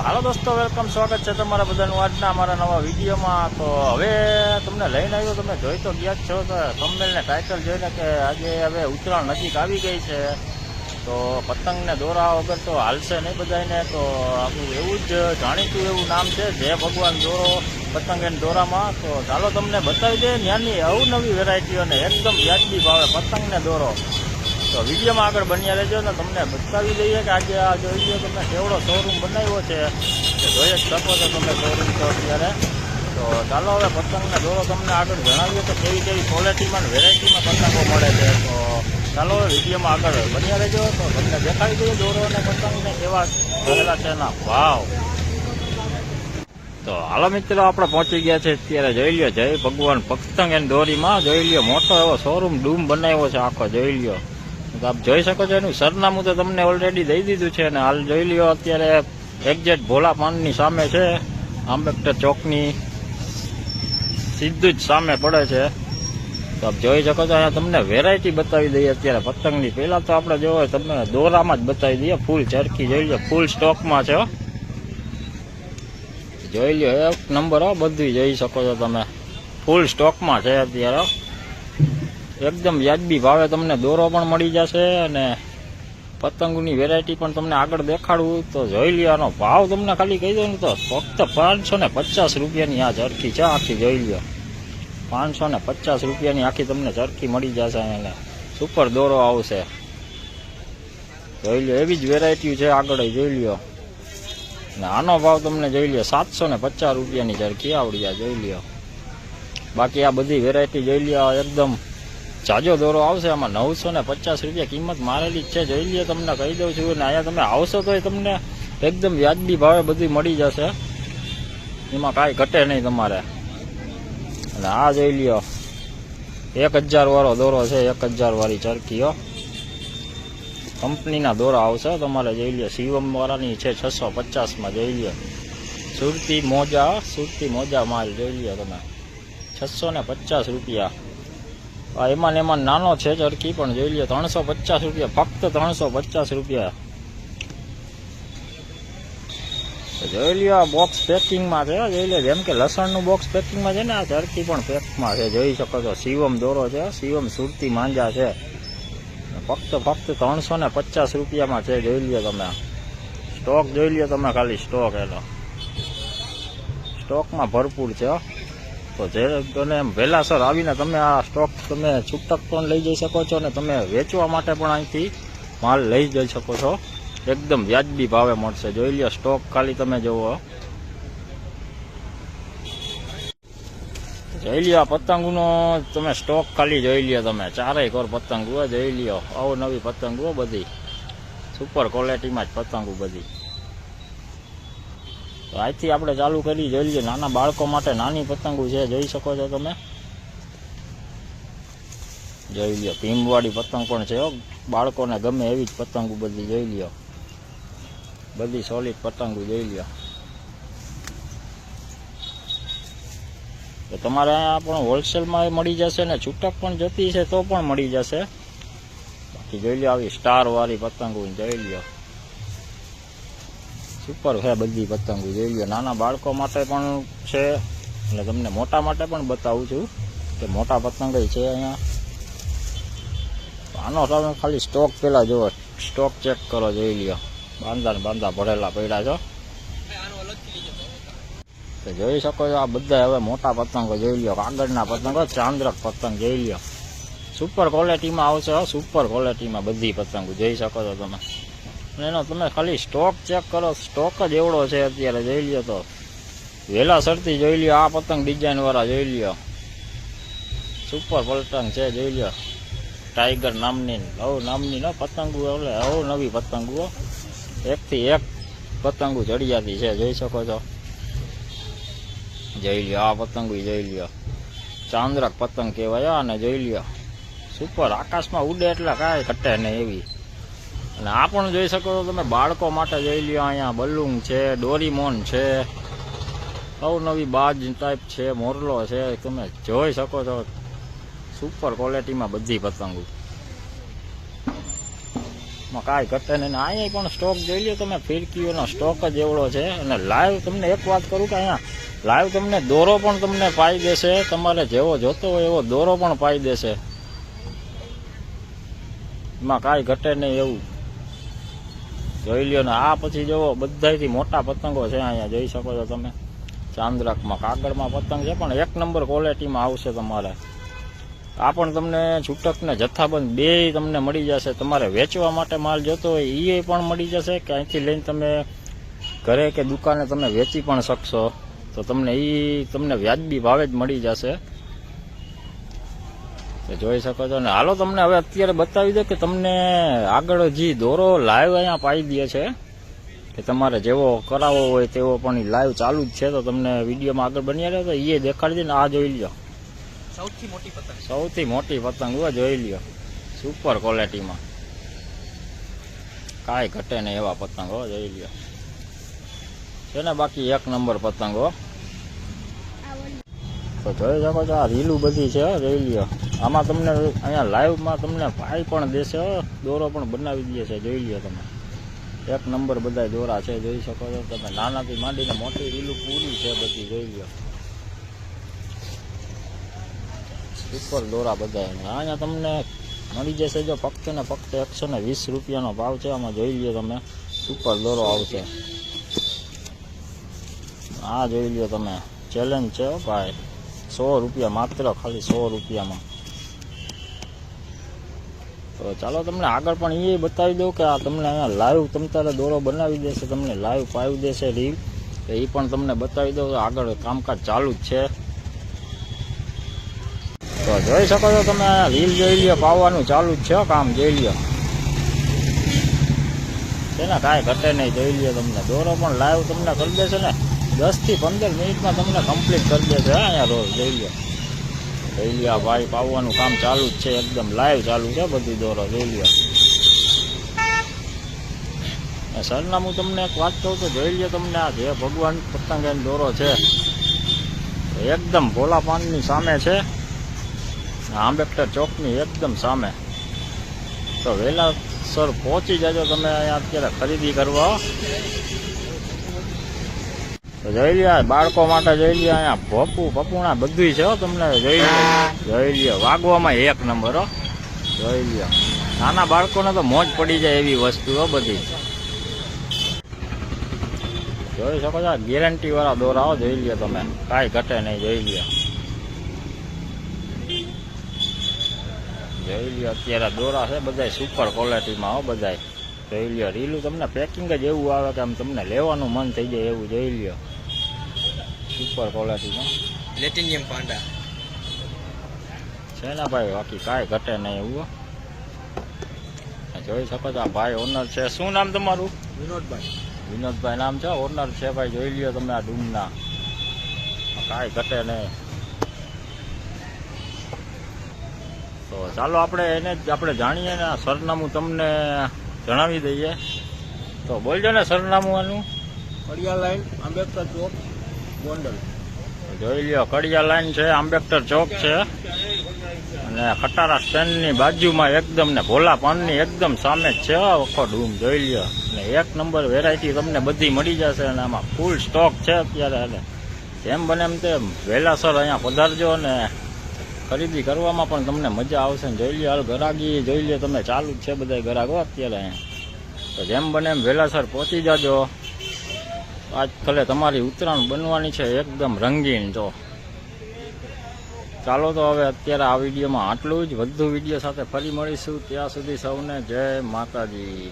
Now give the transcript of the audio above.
હાલો દોસ્તો, વેલકમ, સ્વાગત છે તમારા બધાનું આજના અમારા નવા વિડીયોમાં। તો હવે તમને લઈને આવ્યો, તમે જોઈ તો ગયા જ છો તો થંબનેલ ને ટાઇટલ જોઈને કે આજે હવે ઉત્તરાયણ નજીક આવી ગઈ છે, તો પતંગને દોરા વગર તો હાલશે નહીં બધાને। તો આપણું એવું જ જાણીતું એવું નામ છે જય ભગવાન દોરો પતંગ એન્ડ દોરામાં। તો ચાલો તમને બતાવી દઈએ ત્યાંની અવનવી વેરાયટીઓને એકદમ વ્યાજબી ભાવે પતંગ ને દોરો। તો વિડીયોમાં આગળ બન્યા રહેજો ને તમને બતાવી દઈએ કે આજે આ જોઈ લો તમે કેવડો શોરૂમ બનાવ્યો છે, જોઈ જ શકો છો તમે શોરૂમ તો અત્યારે। તો ચાલો હવે પતંગને દોરો તમને આગળ જણાવીએ તો કેવી કેવી ક્વોલિટીમાં ને વેરાયટીમાં પતંગો મળે છે। તો ચાલો હવે વિડીયોમાં આગળ બન્યા રહેજો તો તમને દેખાડી દઈએ દોરો અને પતંગને કેવા રહેલા છે એના ભાવ। તો હાલો મિત્રો, આપણે પહોંચી ગયા છે અત્યારે, જોઈ લ્યો જય ભગવાન પતંગ એન્ડ દોરીમાં। જોઈ લ્યો મોટો એવો શોરૂમ ડૂમ બનાવ્યો છે આખો, જોઈ લ્યો। તો આપ જોઈ શકો છો એનું સરનામું તો તમને ઓલરેડી દઈ દીધું છે, અને હાલ જોઈ લ્યો અત્યારે એક્ઝેક્ટ ભોલા પાનની સામે છે, આંબેડકર ચોકની સીધું જ સામે પડે છે। તો આપ જોઈ શકો છો અહીંયા તમને વેરાયટી બતાવી દઈએ અત્યારે પતંગની। પહેલાં તો આપણે જોવો તમને દોરામાં જ બતાવી દઈએ, ફૂલ ચરખી જોઈ લો, ફૂલ સ્ટોકમાં છે, જોઈ લ્યો એક નંબર હો, બધું જોઈ શકો છો તમે, ફૂલ સ્ટોકમાં છે અત્યારે। એકદમ વ્યાજબી ભાવે તમને દોરો પણ મળી જશે અને પતંગની વેરાયટી પણ તમને આગળ દેખાડવું તો જોઈ લ્યો। આનો ભાવ તમને ખાલી કહી દઉં ને તો ફક્ત 550 રૂપિયાની આ ચરખી છે આખી, જોઈ લ્યો 550 રૂપિયાની આખી તમને ચરખી મળી જશે અને સુપર દોરો આવશે, જોઈ લ્યો। એવી જ વેરાયટી છે આગળ, જોઈ લ્યો। ને આનો ભાવ તમને જોઈ લ્યો 750 રૂપિયાની ચરખી આવડી આ, જોઈ લ્યો। બાકી આ બધી વેરાયટી જોઈ લ્યો, એકદમ જાજો દોરો આવશે આમાં 950 રૂપિયા કિંમત મારેલી જ છે, જોઈ લ્યો। તમને કહી દઉં છું ને અહીંયા તમે આવશો તો તમને એકદમ વ્યાજબી ભાવે બધું મળી જશે, એમાં કાંઈ ઘટે નહીં તમારે। અને આ જોઈ લ્યો 1000 વાળો દોરો છે, 1000 વાળી ચરખીઓ કંપનીના દોરા આવશે તમારે, જોઈ લ્યો। શિવમ વાળાની છે 650માં, જોઈ લ્યો। સુરતી મોજા માલ જોઈ લ્યો તમે, 650 રૂપિયા। એમાં ને એમાં નાનો છે ચરખી પણ, જોઈ લ્યો 350 રૂપિયા, ફક્ત 350 રૂપિયા। જોઈ લ્યો બોક્સ પેકિંગમાં છે, જોઈ લો જેમ કે લસણનું બોક્સ પેકિંગમાં છે ને આ ચરખી પણ પેકમાં છે, જોઈ શકો છો। શિવમ દોરો છે, શિવમ સુરતી માંજા છે, ફક્ત 350 રૂપિયામાં છે, જોઈ લ્યો તમે। સ્ટોક જોઈ લ્યો તમે ખાલી, સ્ટોક એનો સ્ટોકમાં ભરપૂર છે। તો જે તને વહેલાસર આવીને તમે આ સ્ટોક તમે છૂટક પણ લઈ જઈ શકો છો ને તમે વેચવા માટે પણ અહીંથી માલ લઈ જઈ શકો છો, એકદમ વ્યાજબી ભાવે મળશે, જોઈ લ્યો। સ્ટોક ખાલી તમે જુઓ, જોઈ લ્યો। આ પતંગનો તમે સ્ટોક ખાલી જોઈ લ્યો તમે, 4 કોર પતંગો જોઈ લ્યો, અવનવી પતંગો બધી સુપર ક્વોલિટીમાં જ પતંગો બધી। તો આજથી આપણે ચાલુ કરી, જોઈ લ્યો નાના બાળકો માટે નાની પતંગો છે, જોઈ શકો છો તમે, જોઈ લ્યો। ભીમવાળી પતંગ પણ છે, બાળકોને ગમે એવી જ પતંગો બધી, જોઈ લ્યો, બધી સોલિડ પતંગો જોઈ લ્યો। તો તમારે અહીંયા પણ હોલસેલમાં મળી જશે ને છૂટક પણ જતી છે તો પણ મળી જશે। બાકી જોઈ લ્યો આવી સ્ટાર વાળી પતંગો જોઈ લ્યો, સુપર છે બધી પતંગો, જોઈ લ્યો। નાના બાળકો માટે પણ છે અને તમને મોટા માટે પણ બતાવું છું કે મોટા પતંગ છે અહીંયા। આનો તમે ખાલી સ્ટોક પહેલાં જુઓ, સ્ટોક ચેક કરો, જોઈ લ્યો, બાંધા ભરેલા પડ્યા છો, તો જોઈ શકો છો। આ બધા હવે મોટા પતંગો જોઈ લ્યો, કાગળના પતંગો, ચાંદ્રક પતંગ જોઈ લ્યો, સુપર ક્વોલિટીમાં આવશે, સુપર ક્વોલિટીમાં બધી પતંગો જોઈ શકો છો તમે। એનો તમે ખાલી સ્ટોક ચેક કરો, સ્ટોક જ એવડો છે અત્યારે, જોઈ લ્યો। તો વહેલા સરથી જોઈ લ્યો, આ પતંગ ડિઝાઇન વાળા જોઈ લ્યો, સુપર પતંગ છે, જોઈ લ્યો। ટાઈગર નામની ન પતંગો, એટલે નવી પતંગો, એકથી એક પતંગો ચડિયાતી છે, જોઈ શકો છો, જોઈ લ્યો। આ પતંગો જોઈ લ્યો, ચાંદ્રક પતંગ કહેવાય, અને જોઈ લ્યો સુપર, આકાશમાં ઉડે એટલે કાંઈ ઘટે નહીં એવી। અને આ પણ જોઈ શકો છો તમે બાળકો માટે, જોઈ લ્યો અહીંયા બલૂન છે, ડોરીમોન છે, અવનવી બાજ ટાઈપ છે, મોરલો છે, તમે જોઈ શકો છો, સુપર ક્વોલિટીમાં બધી પતંગો। માં કાંઈ ઘટે નહીં. અહીંયા પણ સ્ટોક જોઈ લો તમે, ફિરકીઓનો સ્ટોક જ એવડો છે. અને લાઈવ તમને એક વાત કરું કે અહીંયા લાઈવ તમને દોરો પણ તમને પાઈ દેશે, તમારે જેવો જોતો હોય એવો દોરો પણ પાઈ દેશે, એમાં કાંઈ ઘટે નહીં એવું જોઈ લ્યો ને. આ પછી જુઓ બધાથી મોટા પતંગો છે અહીંયા જોઈ શકો છો તમે. ચાંદ્રકમાં કાગળમાં પતંગ છે પણ એક નંબર ક્વોલિટીમાં આવશે તમારે. આ પણ તમને છૂટક ને જથ્થાબંધ બે તમને મળી જશે. તમારે વેચવા માટે માલ જોતો હોય એ પણ મળી જશે, કે અહીંથી લઈને તમે ઘરે કે દુકાને તમે વેચી પણ શકશો, તો તમને તમને વ્યાજબી ભાવે જ મળી જશે. જોઈ શકો છો ને. હાલો તમને હવે અત્યારે બતાવી દો કે તમને આગળ જે દોરો લાઈવ અહીંયા પાઈ દે છે, કે તમારે જેવો કરાવવો હોય તેવો પણ લાઈવ ચાલુ જ છે. તો તમને વિડીયોમાં આગળ બન્યા રહ્યો તો એ દેખાડી દે ને. આ જોઈ લ્યો સૌથી મોટી પતંગ હોય, જોઈ લ્યો સુપર ક્વોલિટીમાં, કાંઈ ઘટે નહીં એવા પતંગ હો, જોઈ લ્યો છે ને. બાકી એક નંબર પતંગ હો. તો જોઈ શકો છો આ રીલું બધી છે, જોઈ લ્યો. આમાં તમને અહીંયા લાઈવમાં તમને પાઈ પણ દેશે, દોરો પણ બનાવી દે છે, જોઈ લ્યો તમે. એક નંબર બધા દોરા છે, જોઈ શકો છો તમે. નાનાથી માંડીને મોટી રીલું પૂરી છે બધી, જોઈ લ્યો સુપર દોરા બધા. અહીંયા તમને મળી જશે જો ફક્ત ને ફક્ત 120 રૂપિયાનો ભાવ છે. આમાં જોઈ લ્યો તમે, સુપર દોરો આવશે. આ જોઈ લ્યો તમે, ચેલેન્જ છે ભાઈ, 100 રૂપિયા માત્ર, ખાલી 100 રૂપિયામાં. તો ચાલો તમને આગળ પણ એ બતાવી દઉં કે આ તમને અહીંયા લાઈવ તમારે દોરો બનાવી દેશે, તમને લાઈવ પાવી દેશે રીલ, તો એ પણ તમને બતાવી દઉં. આગળ કામકાજ ચાલુ જ છે. તો જોઈ શકો છો તમે, રીલ જોઈ લ્યો, પાવાનું ચાલુ જ છે કામ, જોઈ લ્યો છે ને. કાંઈ ઘટે નહીં, જોઈ લ્યો તમને. દોરો પણ લાઈવ તમને કરી દેશે ને, 10 થી 15 મિનિટમાં તમને કમ્પ્લીટ કરી દેશે અહીંયા રોજ, જોઈ લ્યો. જોઈ લ્યો ભાઈ, પાવવાનું કામ ચાલુ જ છે, એકદમ લાઈવ ચાલુ છે બધી દોરો, જોઈ લ્યો. સરનામું તમને એક વાત કહું તો જોઈ લ્યો તમને. આ જે ભગવાન પતંગ એનો દોરો છે એકદમ ભોલા પાનની સામે છે, આંબેડકર ચોકની એકદમ સામે. તો વહેલા સર પહોંચી જાજો તમે અહીંયા અત્યારે ખરીદી કરવા. તો જોઈ લ્યો બાળકો માટે, જોઈ લ્યો અહીંયા પપુણા બધું છે તમને, જોઈ લ્યો વાગવામાં એક નંબર હો, જોઈ લ્યો. નાના બાળકોને તો મોજ પડી જાય એવી વસ્તુ હો બધી, જોઈ શકો છો. ગેરંટી વાળા દોરાઓ, જોઈ લ્યો તમે, કાંઈ ઘટે નહીં, જોઈ લ્યો. જોઈ લ્યો અત્યારે દોરા છે બધા સુપર ક્વોલિટીમાં હો બધા, જોઈ લ્યો. રીલું તમને પેકિંગ જ એવું આવે કે આમ તમને લેવાનું મન થઈ જાય એવું, જોઈ લ્યો સુપર ક્વોલિટીમાં. પ્લેટિનિયમ પાંડા છે ને ભાઈ, બાકી કાંઈ ઘટે નહીં એવું. જોઈ શકો છો આ ભાઈ ઓનર છે. શું નામ તમારું? વિનોદભાઈ નામ છે, ઓનર છે ભાઈ. જોઈ લ્યો તમે આ ડૂમના, કાંઈ ઘટે નહીં. તો ચાલો આપણે એને જ આપણે જાણીએ ને. સરનામું તમને જણાવી દઈએ, તો બોલજો ને સરનામું આનું. કડિયા લાઈન, આંબેડકર ચોક, ગોંડલ. જોઈ લ્યો કડિયા લાઈન છે, આંબેડકર ચોક છે, અને ખટારા સ્ટેન્ડની બાજુમાં એકદમ ને ભોલા પાનની એકદમ સામે જ છે આખો ડૂમ, જોઈ લ્યો. અને એક નંબર વેરાયટી તમને બધી મળી જશે, અને આમાં ફૂલ સ્ટોક છે અત્યારે. અને જેમ બને એમ તેમ વહેલાસર અહીંયા પધારજો, ને ખરીદી કરવામાં પણ તમને મજા આવશે. ને જોઈ લ્યો હાલ ગરાગી જોઈ લ્યો તમે, ચાલુ જ છે બધા ગરાગો અત્યારે અહીંયા. તો જેમ બને એમ વહેલાસર પહોંચી જાજો. આજ કાલે તમારી ઉત્તરાયણ બનવાની છે એકદમ રંગીન. જો ચાલો તો હવે અત્યારે આ વિડીયોમાં આટલું જ. વધુ વિડીયો સાથે ફરી મળીશું, ત્યાં સુધી સૌને જય માતાજી.